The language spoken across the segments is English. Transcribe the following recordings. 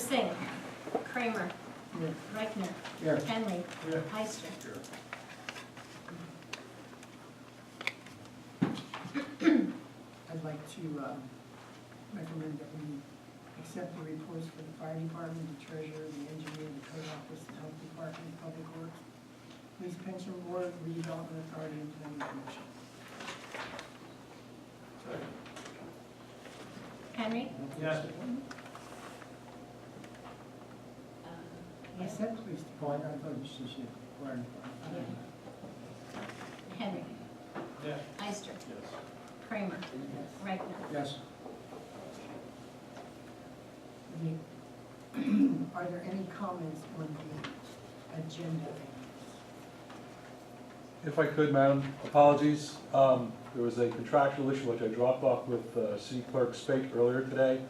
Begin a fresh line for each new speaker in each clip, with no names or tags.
Singh. Kramer.
Here.
Reichner.
Here.
Henley.
Here.
Heister.
I'd like to recommend that we accept the reports for the fire department, the treasurer, the engineer, the code office, the health department, public works, police pension board, redevelopment authority, and planning commission.
Henry.
Yes. I
Yes.
said police department, I thought you said fire department.
Henry.
Yes.
Heister.
Yes.
Kramer.
Yes.
Reichner.
Yes. Are there any comments on the agenda?
If I could, Madam, apologies. There was a contractual issue which I dropped off with City Clerk Spake earlier today.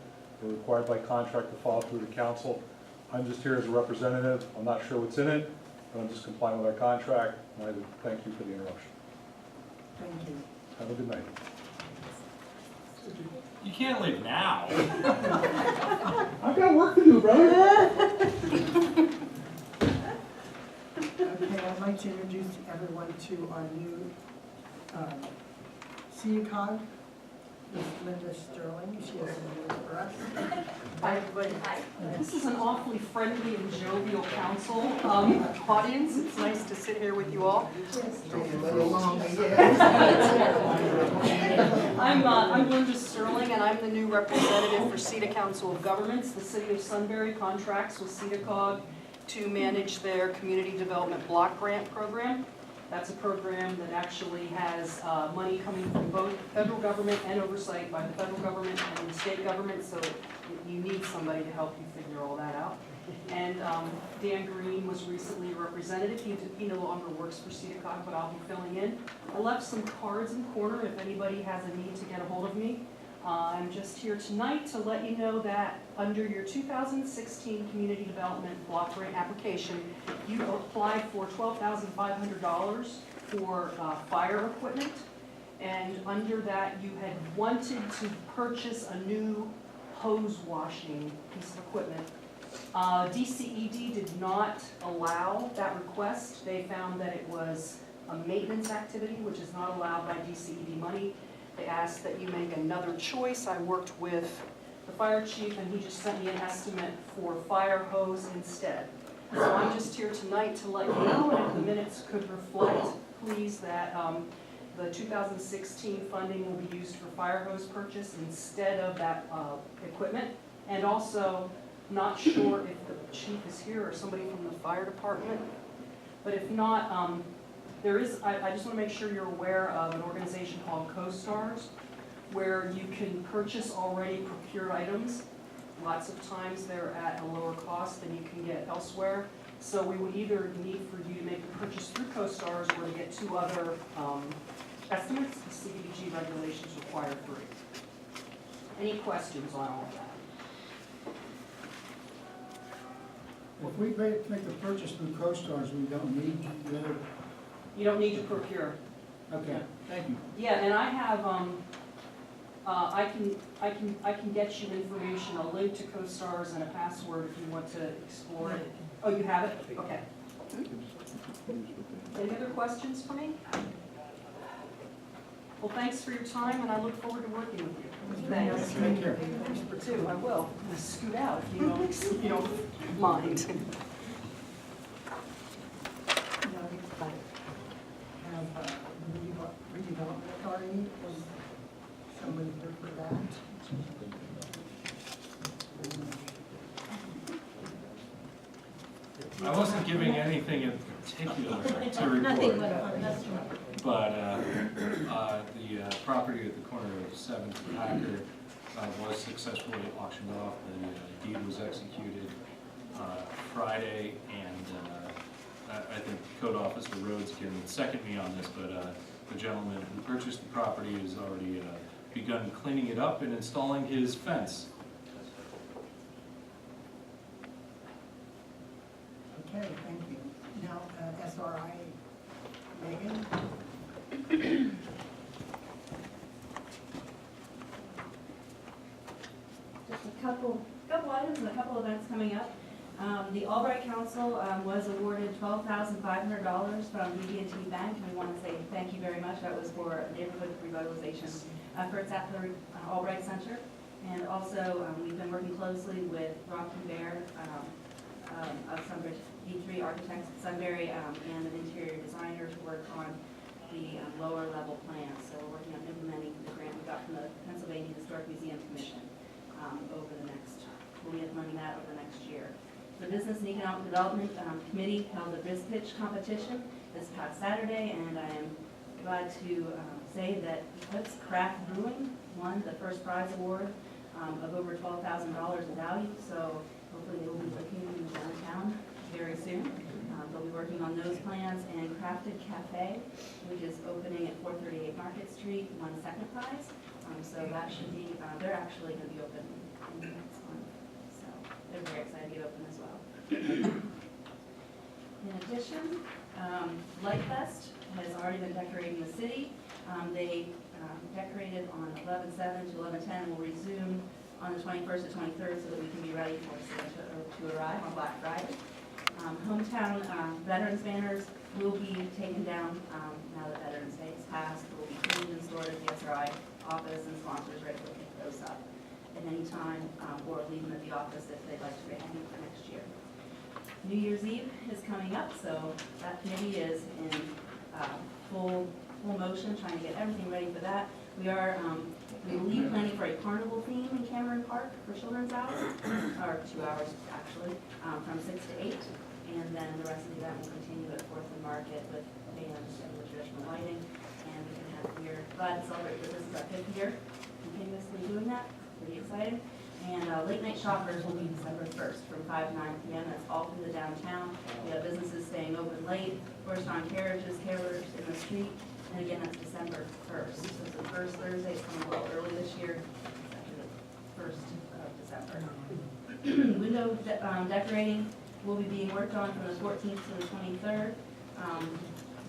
We're required by contract to follow through to council. I'm just here as a representative. I'm not sure what's in it, but I'm just complying with our contract, and I would thank you for the interruption.
Thank you.
Have a good night.
You can't leave now.
I've got work to do, brother.
Okay, I'd like to introduce everyone to our new CECOG, Ms. Linda Sterling. She has some news for us.
Hi, everybody. This is an awfully friendly and jovial council audience. It's nice to sit here with you all. I'm Linda Sterling, and I'm the new representative for CETA Council of Governments. The City of Sunbury contracts with CETACOG to manage their Community Development Block Grant Program. That's a program that actually has money coming from both the federal government and oversight by the federal government and the state government, so you need somebody to help you figure all that out. And Dan Green was recently a representative. He no longer works for CETACOG, but I'll be filling in. I left some cards in the corner if anybody has a need to get a hold of me. I'm just here tonight to let you know that under your 2016 Community Development Block Grant application, you applied for $12,500 for fire equipment. And under that, you had wanted to purchase a new hose washing piece of equipment. DCED did not allow that request. They found that it was a maintenance activity, which is not allowed by DCED money. They asked that you make another choice. I worked with the fire chief, and he just sent me an estimate for fire hose instead. So I'm just here tonight to let you know, and if the minutes could reflect, please, that the 2016 funding will be used for fire hose purchase instead of that equipment. And also, not sure if the chief is here or somebody from the fire department, but if not, there is, I just want to make sure you're aware of an organization called CoStars, where you can purchase already procured items. Lots of times they're at a lower cost than you can get elsewhere. So we would either need for you to make a purchase through CoStars or to get two other estimates. The CDBG regulations require 3. Any questions on all of that?
If we make the purchase through CoStars, we don't need the other.
You don't need to procure.
Okay, thank you.
Yeah, and I have, I can get you information, a link to CoStars and a password if you want to explore it. Oh, you have it? Okay. Any other questions for me? Well, thanks for your time, and I look forward to working with you. Thanks.
Take care.
Too, I will. I'm gonna scoot out if you don't mind.
Now we have redevelopment authority. Was somebody here for that?
I wasn't giving anything in particular to
Nothing
report,
but a estimate.
but the property at the corner of 7th and Packer was successfully auctioned off. The deed was executed Friday, and I think Code Office of Roads can second me on this, but the gentleman who purchased the property has already begun cleaning it up and installing his fence.
Okay, thank you. Now, SRI, Megan?
Just a couple items and a couple events coming The Albright Council was awarded $12,500 from BB&T Bank. We want to say thank you very much. That was for neighborhood revitalization efforts at the Albright Center. And also, we've been working closely with Rocky Bear of Sunbury, D3 Architects at Sunbury, and an interior designer to work on the lower level plans. So we're working on implementing the grant we got from the Pennsylvania Historic Museum Commission over the next, we'll be implementing that over the next year. The Business and Economic Development Committee held a Biz Pitch competition this past Saturday, and I am glad to say that Puts Craft Brewing won the first prize award of over $12,000 in value, so hopefully they will be looking in downtown very soon. They'll be working on those plans, and Crafted Cafe, which is opening at 438 Market Street, won second prize. So that should be, they're actually going to be open in the next month. So they're very excited to get open as well. In addition, Light Fest has already been decorating the city. They decorated on 11/7 to 11/10. Will resume on the 21st to 23rd so that we can be ready for Santa to arrive on Black Friday. Hometown veterans banners will be taken down now that Veterans Day is passed. They will be cleaned and stored at the SRI office, and sponsors ready to pick those up at any time or leave them at the office if they'd like to be hanging for next year. New Year's Eve is coming up, so that committee is in full motion, trying to get everything ready for that. We will be planning for a carnival theme in Cameron Park for children's hours, or 2 hours actually, from 6 to 8. And then the rest of the event will continue at 4th and Market with bands and the traditional lighting. And we're glad to celebrate that this is our 5th year continuously doing that. Pretty exciting. And late night shoppers will be December 1st from 5 to 9 p.m. That's all through the downtown. We have businesses staying open late, horse-drawn carriages, carolers in the street. And again, that's December 1st. So it's the first Thursday. It's coming a little early this year. It's actually the 1st of December. Window decorating will be being worked on from the 14th to the 23rd.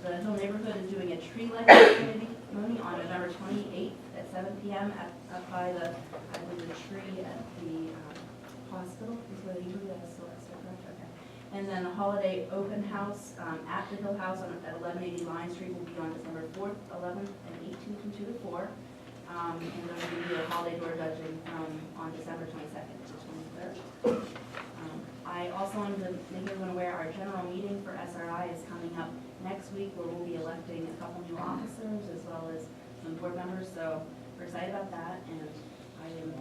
The Hill neighborhood is doing a tree lighting ceremony on November 28th at 7 p.m. up by the, I believe, the tree at the hospital is where they usually have still correct? Okay. And then the holiday open house at the Hill House at 1180 Line Street will be on December 4th, 11th, and 18th from 2 to 4. And then we're going to do a holiday door judging on December 22nd to 23rd. I also wanted to make everyone aware our general meeting for SRI is coming up next week, where we'll be electing a couple new officers as well as some board members. So we're excited about that, and I am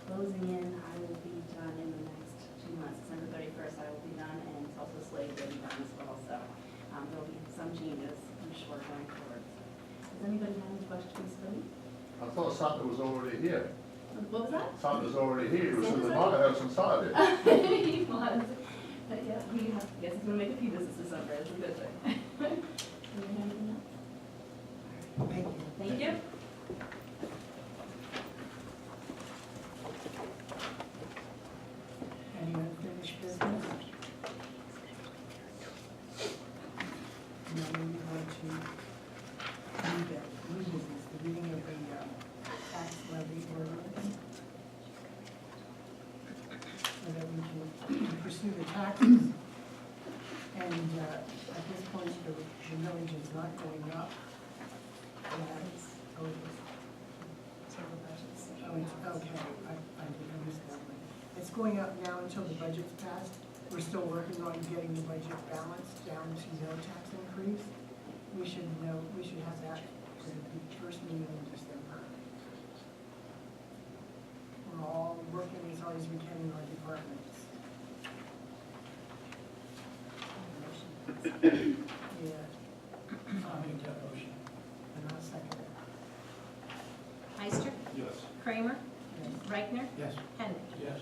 closing in. I will be done in the next 2 months. December 31st I will be done, and it's also slated to be done as well. So there'll be some changes, I'm sure, going forward. Does anybody have any questions for me?
I thought Santa was already here.
What was that?
Santa's already here. He was in the
Santa's
Mother House on Saturday.
He was. But yeah, we have, guess he's gonna make a few visits this summer. It's a good thing. Do you have anything else?
Thank you.
Thank you.
Any unfinished business? No, we move on to new business, the reading of the tax levy ordinance. So that we can pursue the taxes. And at this point, the millage is not going up. Oh, it is. Oh, it's, okay, I didn't understand. It's going up now until the budget's passed. We're still working on getting the budget balanced down to no tax increase. We should have that for the first meeting in December. We're all working as hard as we can in our departments. Yeah. I'll make that motion. And I'll second it.
Heister,
Yes.
Kramer,
Yes.
Reichner,
Yes.
Henry.
Yes.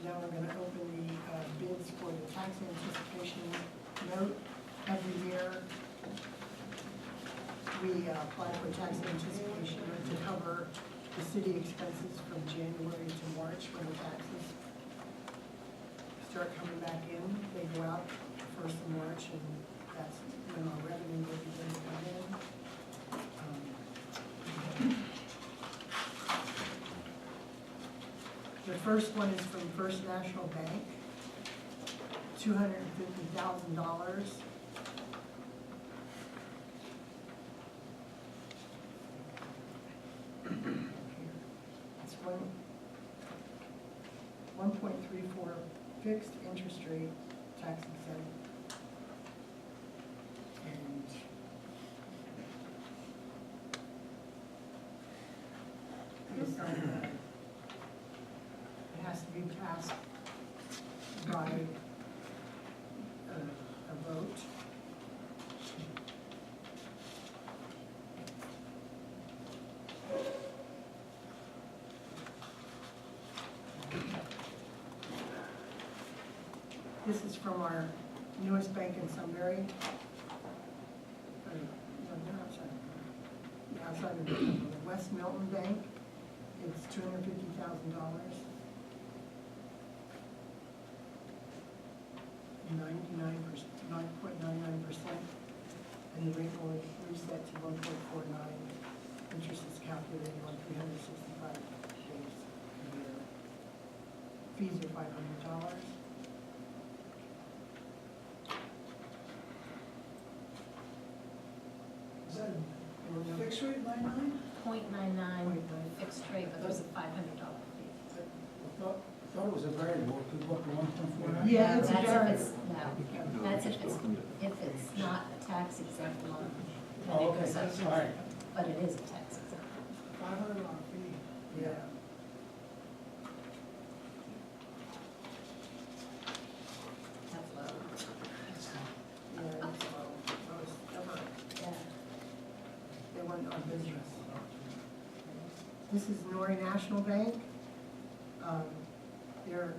Now we're going to open the bids for the tax anticipation note. Every year, we apply for tax anticipation note to cover the city expenses from January to March when the taxes start coming back in. They go out first of March, and that's when our revenue will begin to come in. The first one is from First National Bank, $250,000. It's 1.34 fixed interest rate, tax exempt. And it's it has to be passed by a vote. This is from our newest bank in Sunbury. No, they're outside. Yeah, outside of the West Milton Bank. It's $250,000. 9.99%, and the rate will reset to 1.49. Interest is calculated on 365 days a year. Fees are $500.
Is that a fixed rate, 99?
.99 fixed rate, but there's a $500 fee.
I thought it was a variable, it could go up to 1.49.
Yeah, it's a
That's if
variable.
it's- No, that's if it's not a tax exempt loan. then
Oh,
it
okay,
goes up.
that's all right.
But it is a tax exempt.
$500 fee.
Yeah.
That's low.
Yeah, it's low. Most ever.
Yeah.
They went on business. This is Nori National Bank. Their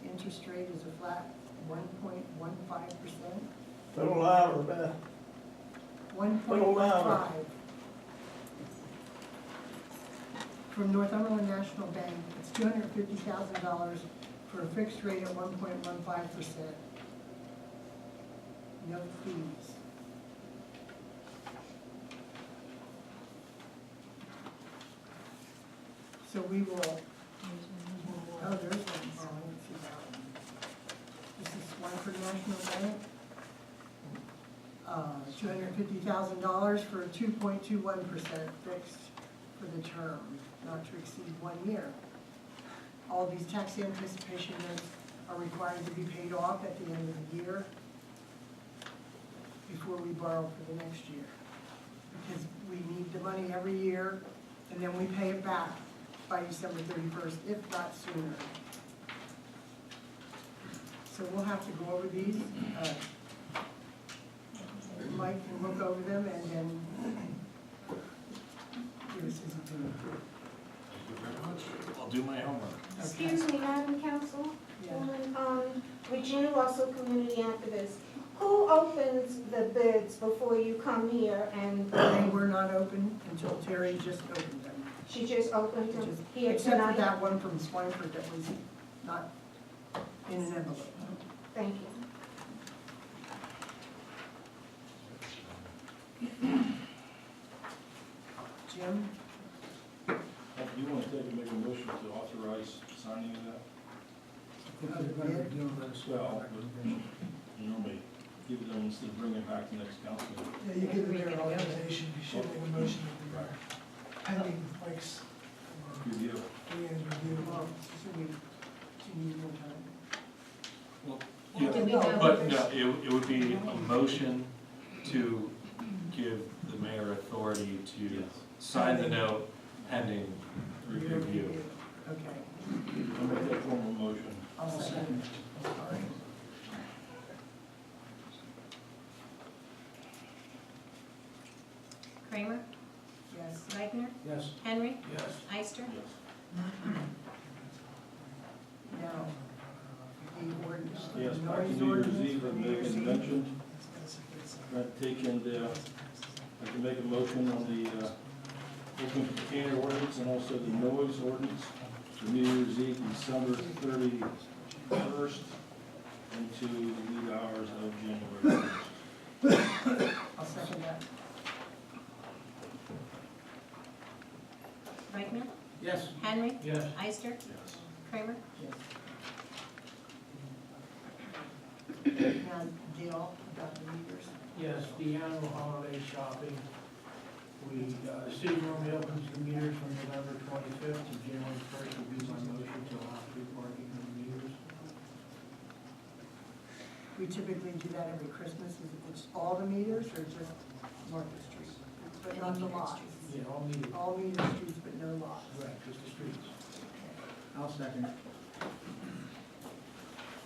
interest rate is a flat 1.15%.
Little louder, Beth.
1.15. From Northumberland National Bank, it's $250,000 for a fixed rate at 1.15%. No fees. So we will, oh, there's one. Oh, let's see that one. This is Swanford National Bank. $250,000 for a 2.21% fixed for the term, not to exceed 1 year. All these tax anticipation notes are required to be paid off at the end of the year before we borrow for the next year. Because we need the money every year, and then we pay it back by December 31st, if not sooner. So we'll have to go over these. Mike can look over them and then give us his opinion.
Thank you very much. I'll do my homework.
Excuse me, Madam Council,
Yeah.
Regina Russell, community activist. Who opens the bids before you come here and
They were not open until Terry just opened them.
she just opened them
Just-
here
Except for
tonight?
that one from Swanford that was not in an envelope.
Thank you.
Jim?
You want to take and make a motion to authorize signing of that?
I think they're better doing this.
Well, you normally give it them instead of bringing it back to next council.
Yeah, you give them their authorization, you should make a motion that
Right.
they're pending Mike's
Review.
review.
Well, so we, do you need more time?
Well,
Do we
yeah,
know
but
if
no,
there's-
it would be a motion to give the mayor authority to sign the note pending review.
Okay.
I'll make that formal motion.
I'll second. All right.
Kramer?
Yes.
Reichner?
Yes.
Henry?
Yes.
Ister?
Yes.
Now, the ordinance.
Yes, back to
noise
New Year's
ordinance
Eve,
for
I'd
New
make
Year's
an
Eve.
mention, try to take in, I can make a motion on the, open container ordinance and also the noise ordinance for New Year's Eve, December 31st into the wee hours of January 1st.
I'll second that.
Reichner?
Yes.
Henry?
Yes.
Ister?
Yes.
Kramer?
Yes. Now, Dale, about the meters.
Yes, the annual holiday shopping. The city normally opens the meters from November 25th to January 1st would be my motion to allow free parking on the meters.
We typically do that every Christmas. Is it all the meters or just Market Street? But not the lots.
Yeah, all meters.
All meter streets, but no lots.
Right, just the streets. I'll second it.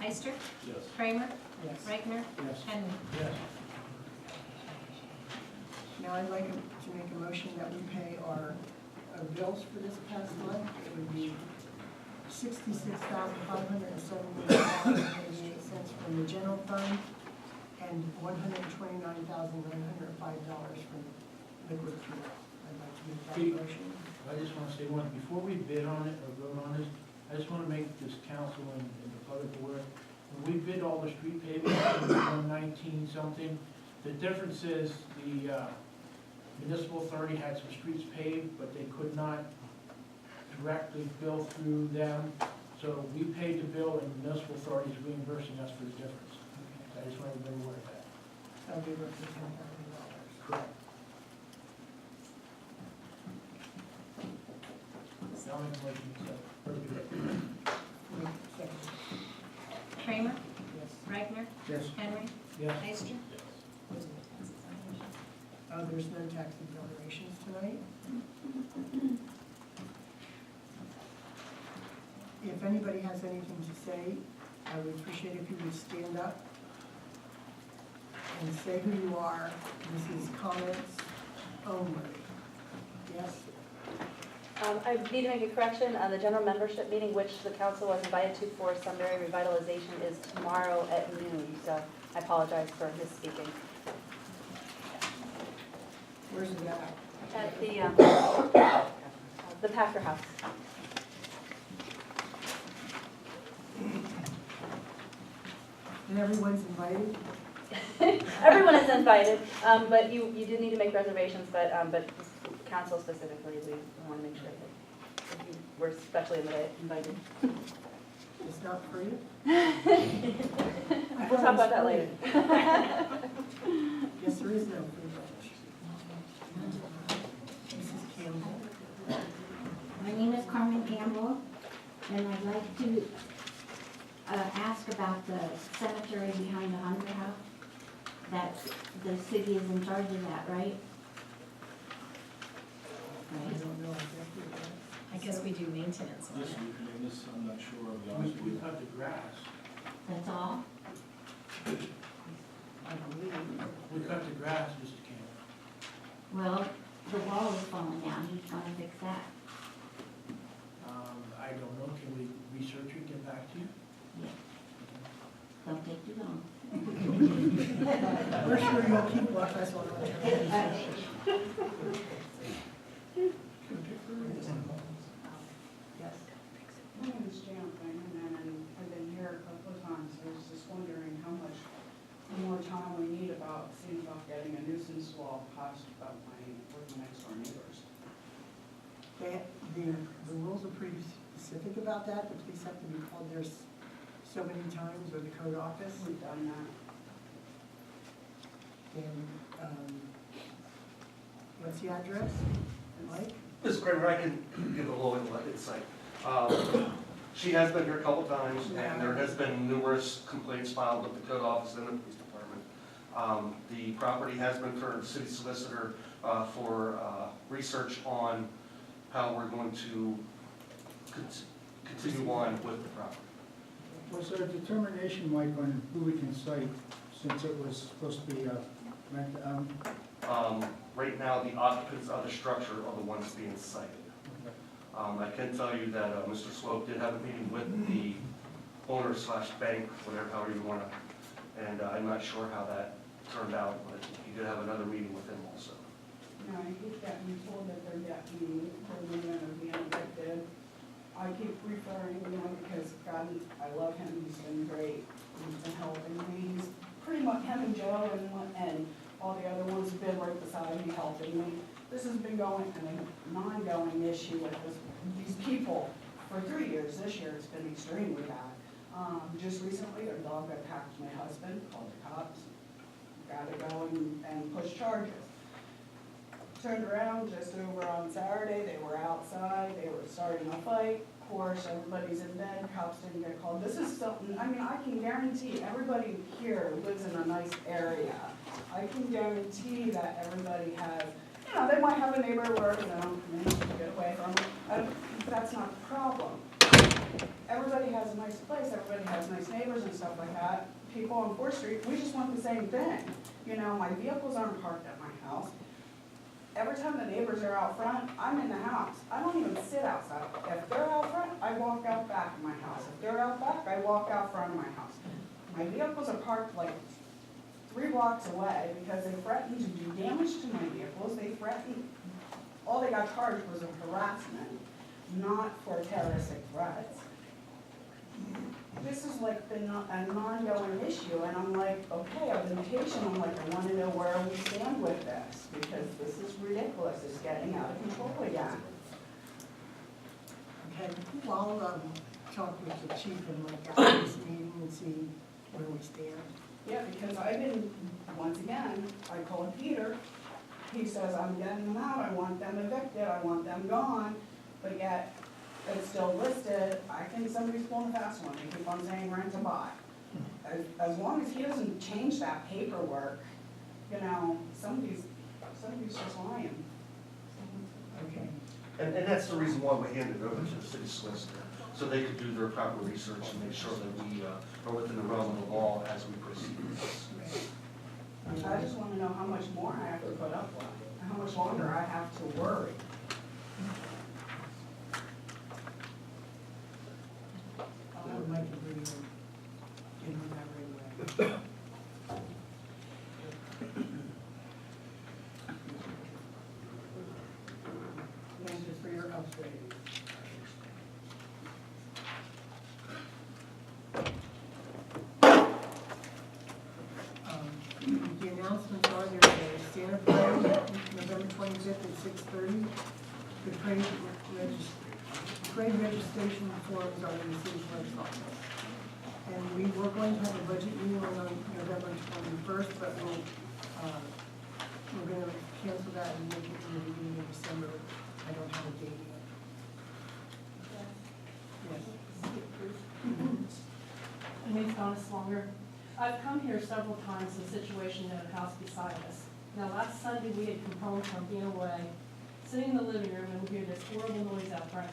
Ister?
Yes.
Kramer?
Yes.
Reichner?
Yes.
Henry?
Yes.
Now I'd like to make a motion that we pay our bills for this past month. It would be $66,578.88 from the general fund and $129,905 from liquid fuel. I'd like to make that motion.
I just want to say one, before we bid on it or vote on this, I just want to make this council and the public aware. When we bid all the street paving, 119 something, the difference is the municipal authority had some streets paved, but they could not directly bill through them. So we paid the bill and municipal authority is reimbursing us for the difference. I just want everybody aware of that.
That'll be roughly $10,000.
Correct. I'll make a motion, so,
Second.
Kramer?
Yes.
Reichner?
Yes.
Henry?
Yes.
Ister?
There's no tax exonerations tonight. If anybody has anything to say, I would appreciate if you would stand up and say who you are. This is comments only. Yes?
I need to make a correction. The general membership meeting, which the council was invited to for Sunbury revitalization, is tomorrow at noon. So I apologize for misspeaking.
Where's it at?
At the Packer House.
And everyone's invited?
Everyone is invited, but you do need to make reservations. But council specifically, we want to make sure that you were especially invited.
It's not free?
We'll talk about that later.
Yes, there is no free lunch. Mrs. Campbell?
My name is Carmen Campbell, and I'd like to ask about the cemetery behind the Hunter House. That the city is in charge of that, right?
I don't know exactly what.
I guess we do maintenance on
This,
it.
this, I'm not sure, I'll be honest with
We
you.
cut the grass.
That's all?
I believe.
We cut the grass, Mr. Campbell.
Well, the wall is falling down, who's gonna fix that?
I don't know, can we research it, get back to you?
Yeah. Don't take too long.
We're sure you'll keep us on our television. Yes.
My name is Janet Raymond, and I've been here a couple of times. I was just wondering how much more time we need about seeing about getting a nuisance law passed about my next door neighbors.
The rules are pretty specific about that. The police have to be called there so many times, or the code office.
We've done that.
And, what's the address? Mike?
Ms. Kramer, I can give a little insight. She has been here a couple times, and there has been numerous complaints filed with the code office and the police department. The property has been turned to the city solicitor for research on how we're going to continue on with the property.
Was there a determination, Mike, on who we can cite, since it was supposed to be rent out?
Right now, the occupants of the structure are the ones being cited. I can tell you that Mr. Swope did have a meeting with the owner slash bank, whatever, however you want to, and I'm not sure how that turned out, but he did have another meeting with him also.
No, he's gotten told that they're getting, they're going to be evicted. I keep referring, because God, I love him, he's been great. He's been helping me, he's pretty much, him and Joe and all the other ones have been right beside me, helping me. This has been going, an ongoing issue with these people for 3 years. This year it's been extremely bad. Just recently, their dog attacked my husband, called the cops, got to go and push charges. Turned around just over on Saturday, they were outside, they were starting a fight. Of course, everybody's in bed, cops didn't get called. This is something, I mean, I can guarantee everybody here lives in a nice area. I can guarantee that everybody has, you know, they might have a neighbor where, you know, maybe you can get away from them. That's not the problem. Everybody has a nice place, everybody has nice neighbors and stuff like that. People on 4th Street, we just want the same thing. You know, my vehicles aren't parked at my house. Every time the neighbors are out front, I'm in the house. I don't even sit outside. If they're out front, I walk out back of my house. If they're out back, I walk out front of my house. My vehicles are parked like 3 blocks away because they threatened to do damage to my vehicles. They threatened, all they got charged was of harassment, not for terroristic threats. This is like been an ongoing issue, and I'm like, okay, I've been patient. I'm like, I want to know where we stand with this, because this is ridiculous. It's getting out of control again.
Okay, I'll talk with the chief and like after this meeting and see where we stand.
Yeah, because I've been, once again, I called Peter. He says, I'm getting them out. I want them evicted. I want them gone. But yet, it's still listed. I think somebody's pulling a fast one. They keep on saying rent to buy. As long as he doesn't change that paperwork, you know, somebody's just lying.
Okay.
And that's the reason why we handed it over to the city solicitor, so they could do their proper research and make sure that we are within the realm of the law as we proceed with this.
I just want to know how much more I have to put up with, and how much longer I have to worry.
I would like to bring in that right away. Thank you for your update. The announcements are there's a Santa parade, November 25th at 6:30. The parade registration forms are in the city's clerk's office. And we're going to have a budget meeting on November 21st, but we're going to cancel that and make it in the beginning of December. I don't have a date yet. Yes.
My name's Donna Slonger. I've come here several times in a situation at a house beside us. Now, last Sunday, we had come home from being away, sitting in the living room, and we hear this horrible noise out front.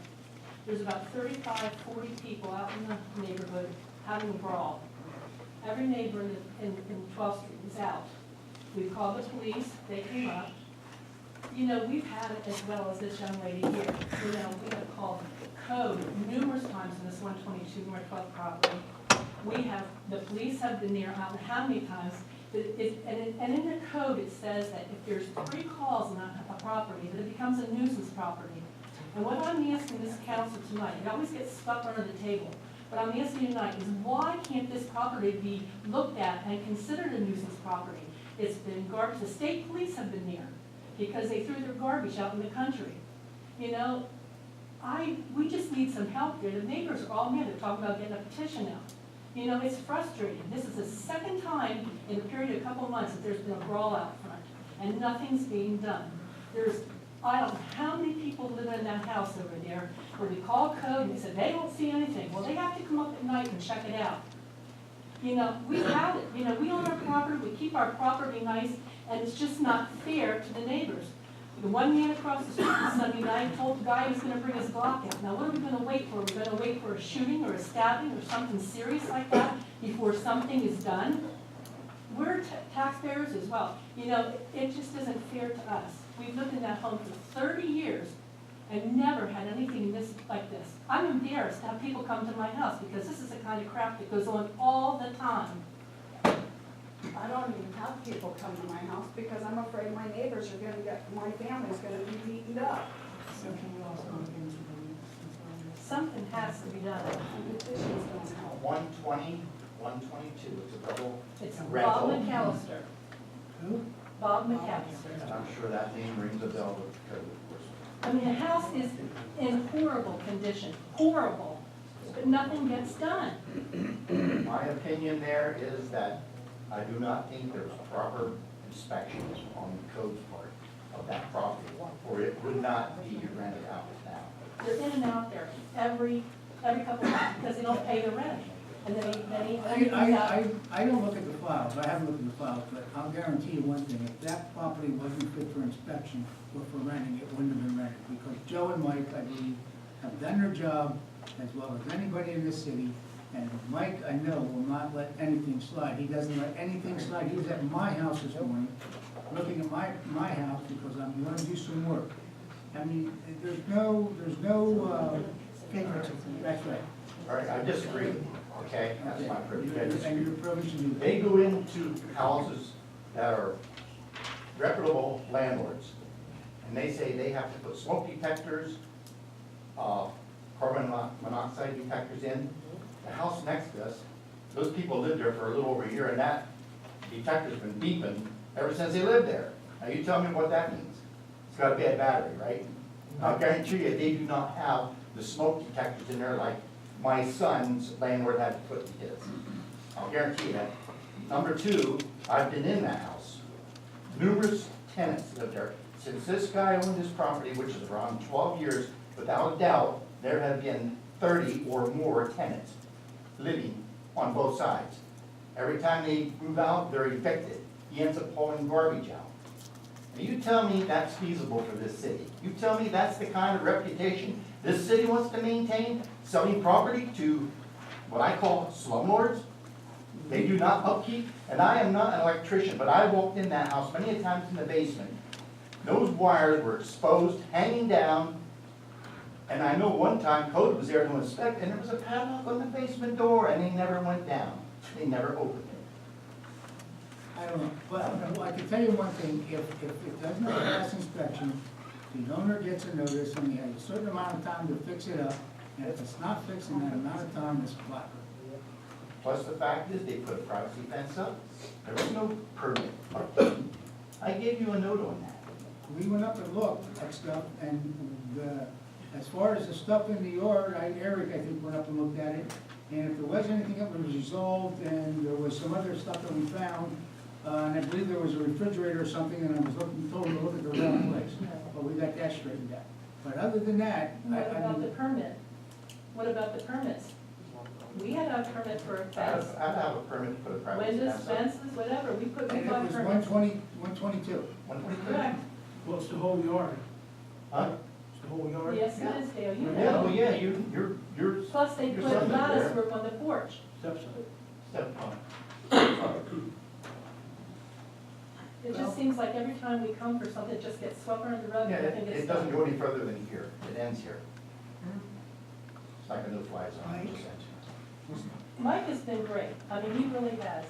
There's about 35, 40 people out in the neighborhood having a brawl. Every neighbor in 12th Street is out. We called the police, they came up. You know, we've had it as well as this young lady here. You know, we have called code numerous times in this 122 North 12th property. The police have been there, I don't know how many times, and in the code it says that if there's 3 calls on a property, that it becomes a nuisance property. And what I'm asking this council tonight, it always gets swept under the table, but I'm asking tonight is why can't this property be looked at and considered a nuisance property? It's been garbage, the state police have been there because they threw their garbage out in the country. You know, we just need some help there. The neighbors are all mad, they're talking about getting a petition out. You know, it's frustrating. This is the second time in a period of a couple of months that there's been a brawl out front, and nothing's being done. I don't know how many people live in that house over there, where we call code and they said they don't see anything. Well, they have to come up at night and check it out. You know, we have it. You know, we own our property, we keep our property nice, and it's just not fair to the neighbors. The one man across the street on Sunday night told the guy he was going to bring his Glock out. Now, what are we going to wait for? Are we going to wait for a shooting or a stabbing or something serious like that before something is done? We're taxpayers as well. You know, it just isn't fair to us. We've lived in that home for 30 years and never had anything like this. I'm embarrassed to have people come to my house because this is the kind of crap that goes on all the time.
I don't even have people come to my house because I'm afraid my neighbors are my family's gonna be beaten up.
So can you also look into the
Something has to be done.
And petitions don't help.
120, 122, it's a double
It's Bob
rental.
McAllister.
Who?
Bob McAllister.
And I'm sure that name rings a bell with the code enforcement.
I mean, the house is in horrible condition, horrible, but nothing gets done.
My opinion there is that I do not think there's proper inspections on the codes part of that property, or it would not be rented out now.
They're in and out there every couple of months because they don't pay the rent. And then he comes out.
I don't look at the files, I haven't looked at the files, but I'll guarantee you one thing, if that property wasn't fit for inspection or for renting, it wouldn't have been rented, because Joe and Mike, I believe, have done their job as well as anybody in this city, and Mike, I know, will not let anything slide. He doesn't let anything slide. He was at my house this morning, looking at my house, because I'm going to do some work. I mean, there's no favoritism, that's right.
All right, I disagree with you, okay? That's my privilege. I disagree.
And your privilege to do that.
They go into houses that are reputable landlords, and they say they have to put smoke detectors, carbon monoxide detectors in. The house next to us, those people lived there for a little over a year, and that detector's been beeping ever since they lived there. Now, you tell me what that means. It's got a bad battery, right? I'll guarantee you, they do not have the smoke detectors in there like my son's landlord had to put in his. I'll guarantee you that. Number two, I've been in that house. Numerous tenants live there. Since this guy owned this property, which is around 12 years, without a doubt, there have been 30 or more tenants living on both sides. Every time they move out, they're evicted. He ends up hauling garbage out. And you tell me that's feasible for this city. You tell me that's the kind of reputation this city wants to maintain, selling property to what I call slumlords? They do not upkeep, and I am not an electrician, but I walked in that house many times in the basement. Those wires were exposed, hanging down, and I know one time Code was there to inspect, and there was a padlock on the basement door, and they never went down. They never opened it.
I don't know, but I can tell you one thing, if it doesn't have a pass inspection, the owner gets a notice and he has a certain amount of time to fix it up, and if it's not fixed in that amount of time, it's blocked.
Plus the fact is, they put a privacy fence up, there was no permit. I gave you a note on that.
We went up and looked at stuff, and as far as the stuff in the yard, Eric, I think, went up and looked at it, and if there was anything that was resolved, and there was some other stuff that we found, and I believe there was a refrigerator or something, and I was told to look at the wrong place, but we got that straightened out. But other than that,
What about the permit? What about the permits? We had a permit for a fence,
I have a permit to put a privacy
windows,
fence up.
fences, whatever, we
and it
got
was
permits.
122.
122.
Correct,
Well, it's the whole yard.
Huh?
It's the whole yard.
yes, it is, Dale, you
Yeah, well,
know.
yeah, you're
Plus, they
Your
put
son's
lattice
there.
work on the porch.
Stepson.
step on.
It just seems like every time we come for something, it just gets swept under the rug
Yeah,
and nothing gets
it doesn't
done.
go any further than here, it ends here. It's like a no-fly zone.
Mike?
Mike has been great, I mean, he really has.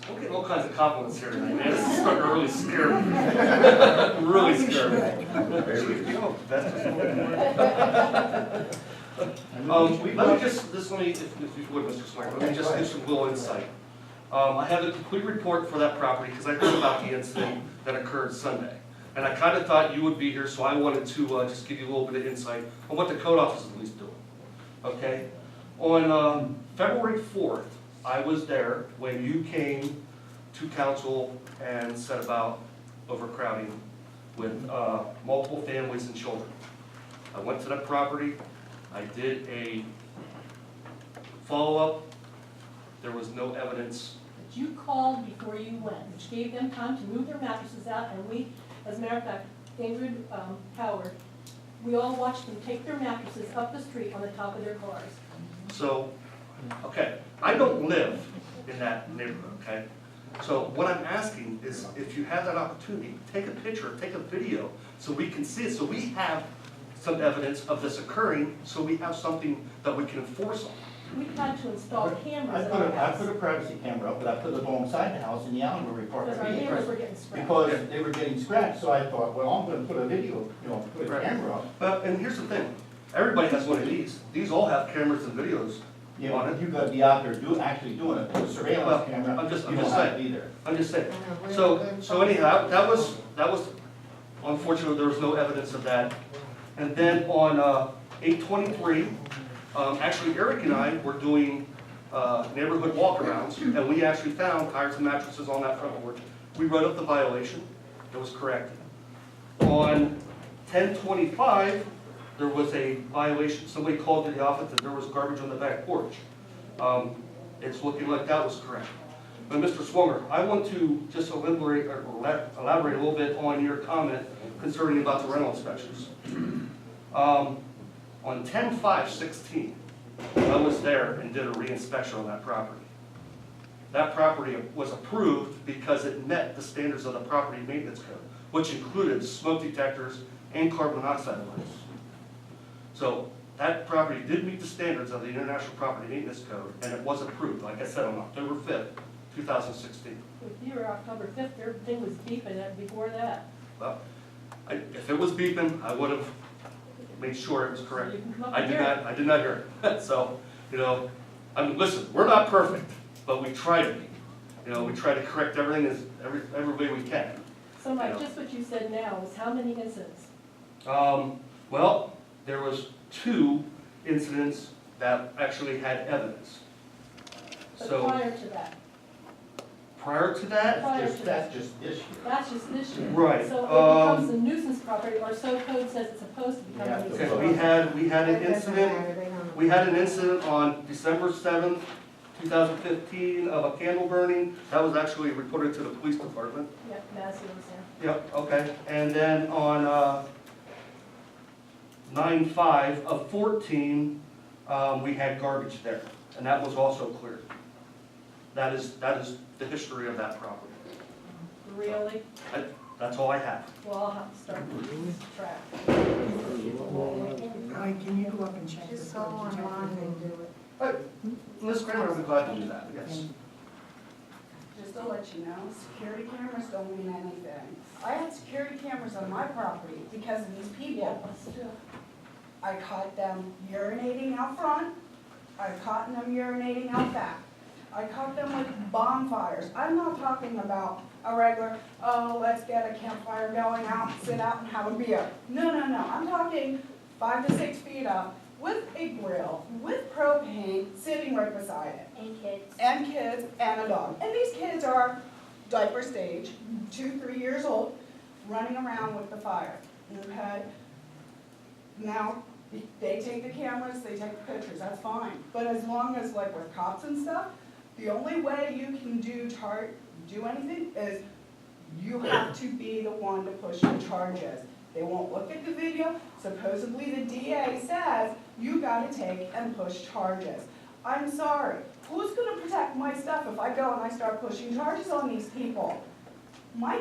I'm getting all kinds of compliments here tonight, man. This is starting to really scare me. Really scare me. There we go. That's let me just, let me, if you would, Mr. Snyder, let me just give some little insight. I have a complete report for that property because I heard about the incident that occurred Sunday. And I kind of thought you would be here, so I wanted to just give you a little bit of insight on what the code office is at least doing. Okay? On February 4th, I was there when you came to council and said about overcrowding with multiple families and children. I went to that property, I did a follow-up, there was no evidence.
But you called before you went, which gave them time to move their mattresses out, and we, as a matter of fact, Ingrid Howard, we all watched them take their mattresses up the street on the top of their cars.
So, okay, I don't live in that neighborhood, okay? So what I'm asking is if you have that opportunity, take a picture, take a video, so we can see it, so we have some evidence of this occurring, so we have something that we can enforce on.
We had to install cameras in our
I
house.
put a privacy camera up, but I put it alongside the house in the alleyway report.
Because our neighbors were getting scratched.
Because they were getting scratched, so I thought, well, I'm gonna put a video, put a
Right.
camera up.
But, and here's the thing, everybody has one of these. These all have cameras and videos
Yeah,
on
but
it.
you gotta be out there actually doing it, put a
Well,
surveillance camera,
I'm just
you don't have
saying.
to be there.
I'm just saying. So anyhow, that was unfortunate, there was no evidence of that. And then on 8/23, actually Eric and I were doing neighborhood walkarounds, and we actually found tires and mattresses on that front porch. We wrote up the violation, it was corrected. On 10/25, there was a violation, somebody called to the office that there was garbage on the back porch. It's looking like that was correct. But Mr. Swonger, I want to just elaborate a little bit on your comment concerning about the rental inspections. On 10/5/16, I was there and did a re-inspection on that property. That property was approved because it met the standards of the property maintenance code, which included smoke detectors and carbon monoxide alerts. So that property did meet the standards of the International Property Maintenance Code, and it was approved, like I said, on October 5th, 2016.
If you were October 5th, everything was beeping before that.
Well, if it was beeping, I would have made sure it was correct.
So you can come up
I
and
did
hear
not, I did not hear it. So, I mean, listen, we're not perfect, but we try to be. We try to correct everything every way we can.
So Mike, just what you said now was how many incidents?
Well, there was 2 incidents that actually had evidence.
But
So
prior to that?
prior to that,
Prior to that?
That's just this year.
That's just this year.
Right,
So it becomes a nuisance property, or so code says it's supposed to become
Yeah,
a nuisance
okay,
property.
we had an
That doesn't
incident.
matter, they don't-
We had an incident on December 7th, 2015 of a candle burning. That was actually reported to the police department.
Yep, Massey was there.
Yep, okay. And then on 9/5 of 14, we had garbage there, and that was also cleared. That is the history of that property.
Really?
That's all I have.
Well, I'll have to start keeping track.
Mike, can you go up and check this?
Just go online and do it.
Ms. Kramer, I'd be glad to do that, yes.
Just to let you know, security cameras don't mean anything. I had security cameras on my property because of these people. I caught them urinating out front. I caught them urinating out back. I caught them with bonfires. I'm not talking about a regular, oh, let's get a campfire going out, sit out and have a beer. No. I'm talking 5 to 6 feet up with a grill, with propane, sitting right beside it.
And kids.
And kids and a dog. And these kids are diaper stage, 2, 3 years old, running around with the fire. Okay? Now, they take the cameras, they take the pictures, that's fine. But as long as, like with cops and stuff, the only way you can do anything is you have to be the one to push the charges. They won't look at the video. Supposedly the DA says you gotta take and push charges. I'm sorry, who's gonna protect my stuff if I go and I start pushing charges on these people? My